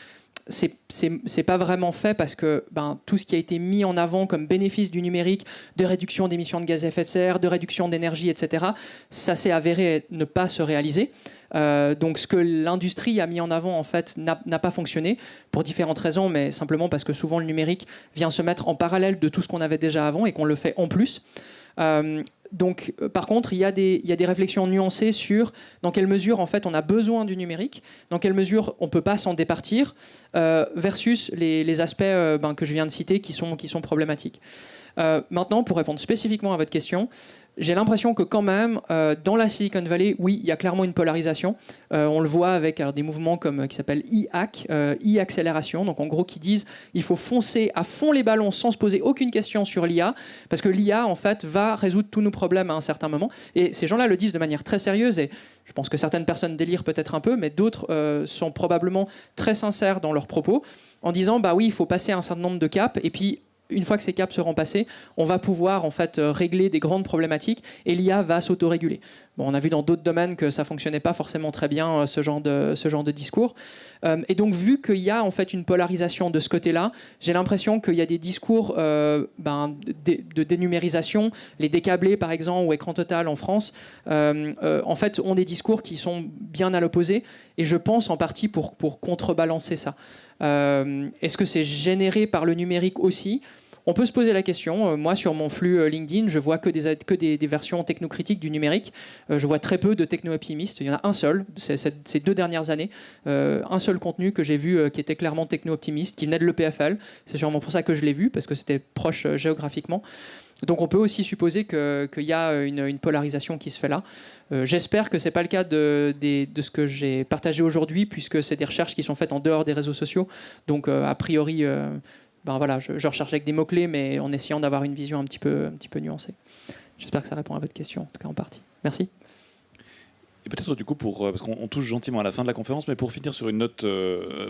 c'est pas vraiment fait parce que tout ce qui a été mis en avant comme bénéfice du numérique, de réduction d'émissions de gaz à effet de serre, de réduction d'énergie, etc., ça s'est avéré ne pas se réaliser. Donc ce que l'industrie a mis en avant en fait n'a pas fonctionné pour différentes raisons, mais simplement parce que souvent le numérique vient se mettre en parallèle de tout ce qu'on avait déjà avant et qu'on le fait en plus. Donc, par contre, il y a des réflexions nuancées sur dans quelle mesure en fait on a besoin du numérique, dans quelle mesure on ne peut pas s'en départir, versus les aspects que je viens de citer qui sont problématiques. Maintenant, pour répondre spécifiquement à votre question, j'ai l'impression que quand même, dans la Silicon Valley, oui, il y a clairement une polarisation. On le voit avec des mouvements qui s'appellent e-hack, e-accélération, donc en gros qui disent il faut foncer à fond les ballons sans se poser aucune question sur l'IA, parce que l'IA, en fait, va résoudre tous nos problèmes à un certain moment. Et ces gens-là le disent de manière très sérieuse, et je pense que certaines personnes délirent peut-être un peu, mais d'autres sont probablement très sincères dans leurs propos, en disant bah oui, il faut passer un certain nombre de caps, et puis une fois que ces caps seront passés, on va pouvoir en fait régler des grandes problématiques et l'IA va s'autoréguler. Bon, on a vu dans d'autres domaines que ça fonctionnait pas forcément très bien ce genre de discours. Et donc vu qu'il y a en fait une polarisation de ce côté-là, j'ai l'impression qu'il y a des discours de dénumérisation, les décablés par exemple ou Écran Total en France, en fait ont des discours qui sont bien à l'opposé et je pense en partie pour contrebalancer ça. Est-ce que c'est généré par le numérique aussi ? On peut se poser la question. Moi, sur mon flux LinkedIn, je vois que des versions technocritiques du numérique. Je vois très peu de techno-optimistes. Il y en a un seul, ces 2 dernières années. Un seul contenu que j'ai vu qui était clairement techno-optimiste, qui venait de l'EPFL. C'est sûrement pour ça que je l'ai vu, parce que c'était proche géographiquement. Donc on peut aussi supposer qu'il y a une polarisation qui se fait là. J'espère que ce n'est pas le cas de ce que j'ai partagé aujourd'hui, puisque c'est des recherches qui sont faites en dehors des réseaux sociaux. Donc a priori, voilà, je recherche avec des mots-clés, mais en essayant d'avoir une vision un petit peu nuancée. J'espère que ça répond à votre question, en tout cas en partie. Merci. Et peut-être du coup, parce qu'on touche gentiment à la fin de la conférence, mais pour finir sur une note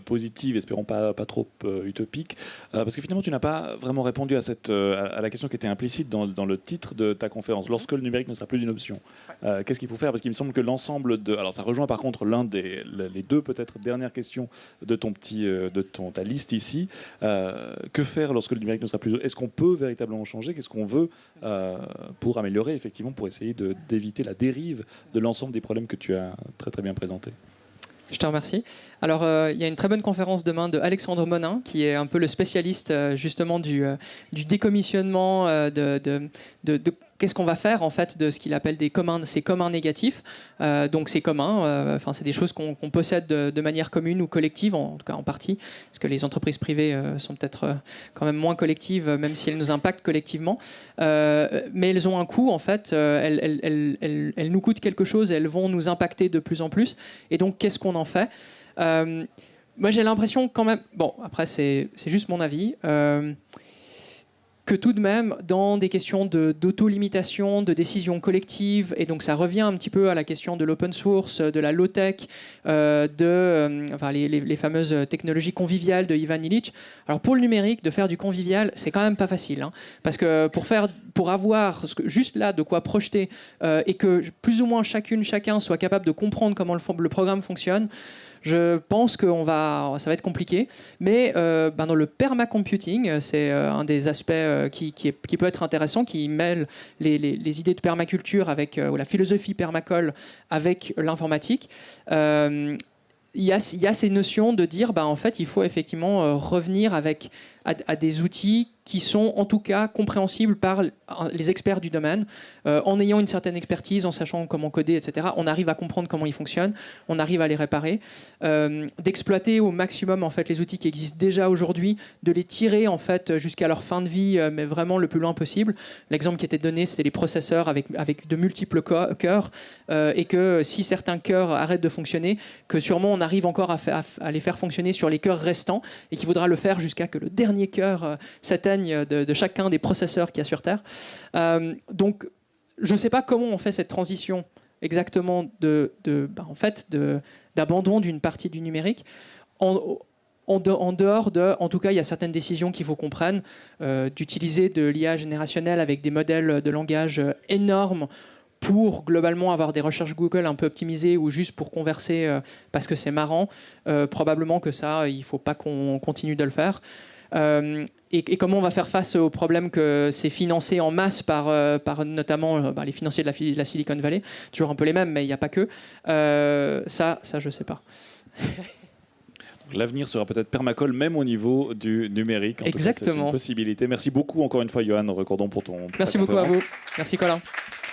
positive, espérons pas trop utopique, parce que finalement tu n'as pas vraiment répondu à la question qui était implicite dans le titre de ta conférence. Lorsque le numérique ne sera plus une option, qu'est-ce qu'il faut faire ? Parce qu'il me semble que l'ensemble alors ça rejoint par contre les 2 peut-être dernières questions de ta liste ici. Que faire lorsque le numérique ne sera plus ? Est-ce qu'on peut véritablement changer ? Qu'est-ce qu'on veut pour améliorer, effectivement, pour essayer d'éviter la dérive de l'ensemble des problèmes que tu as très très bien présenté. Je te remercie. Alors, il y a une très bonne conférence demain de Alexandre Monin, qui est un peu le spécialiste justement du décommissionnement, de qu'est-ce qu'on va faire en fait de ce qu'il appelle ces communs négatifs. Donc ces communs, c'est des choses qu'on possède de manière commune ou collective, en tout cas en partie, parce que les entreprises privées sont peut-être quand même moins collectives, même si elles nous impactent collectivement. Mais elles ont un coût en fait, elles nous coûtent quelque chose et elles vont nous impacter de plus en plus. Et donc qu'est-ce qu'on en fait ? Moi j'ai l'impression quand même, bon après c'est juste mon avis, que tout de même, dans des questions d'auto-limitation, de décision collective, et donc ça revient un petit peu à la question de l'open source, de la low-tech, les fameuses technologies conviviales de Ivan Illich. Alors pour le numérique, de faire du convivial, c'est quand même pas facile, hein, parce que pour avoir juste là de quoi projeter et que plus ou moins chacun soit capable de comprendre comment le programme fonctionne, je pense que ça va être compliqué. Mais dans le permacomputing, c'est un des aspects qui peut être intéressant, qui mêle les idées de permaculture ou la philosophie permacole avec l'informatique. il y a ces notions de dire, en fait, il faut effectivement revenir à des outils qui sont en tout cas compréhensibles par les experts du domaine. En ayant une certaine expertise, en sachant comment coder, etc., on arrive à comprendre comment ils fonctionnent, on arrive à les réparer, d'exploiter au maximum en fait, les outils qui existent déjà aujourd'hui, de les tirer en fait, jusqu'à leur fin de vie, mais vraiment le plus loin possible. L'exemple qui était donné, c'était les processeurs avec de multiples cœurs, et que si certains cœurs arrêtent de fonctionner, que sûrement on arrive encore à les faire fonctionner sur les cœurs restants, et qu'il faudra le faire jusqu'à que le dernier cœur s'éteigne de chacun des processeurs qu'il y a sur Terre. Donc, je ne sais pas comment on fait cette transition exactement d'abandon d'une partie du numérique. En dehors de, en tout cas, il y a certaines décisions qu'il faut qu'on prenne, d'utiliser de l'IA générationnelle avec des modèles de langage énormes pour globalement avoir des recherches Google un peu optimisées ou juste pour converser parce que c'est marrant. Probablement que ça, il ne faut pas qu'on continue de le faire. Et comment on va faire face au problème que c'est financé en masse par notamment les financiers de la Silicon Valley, toujours un peu les mêmes, mais il n'y a pas que. Ça, je ne sais pas. L'avenir sera peut-être permacole même au niveau du numérique. En Exactement. tout cas, c'est une possibilité. Merci beaucoup encore une fois, Yoann Recordon, pour ton. Merci beaucoup à vous. Merci Colin.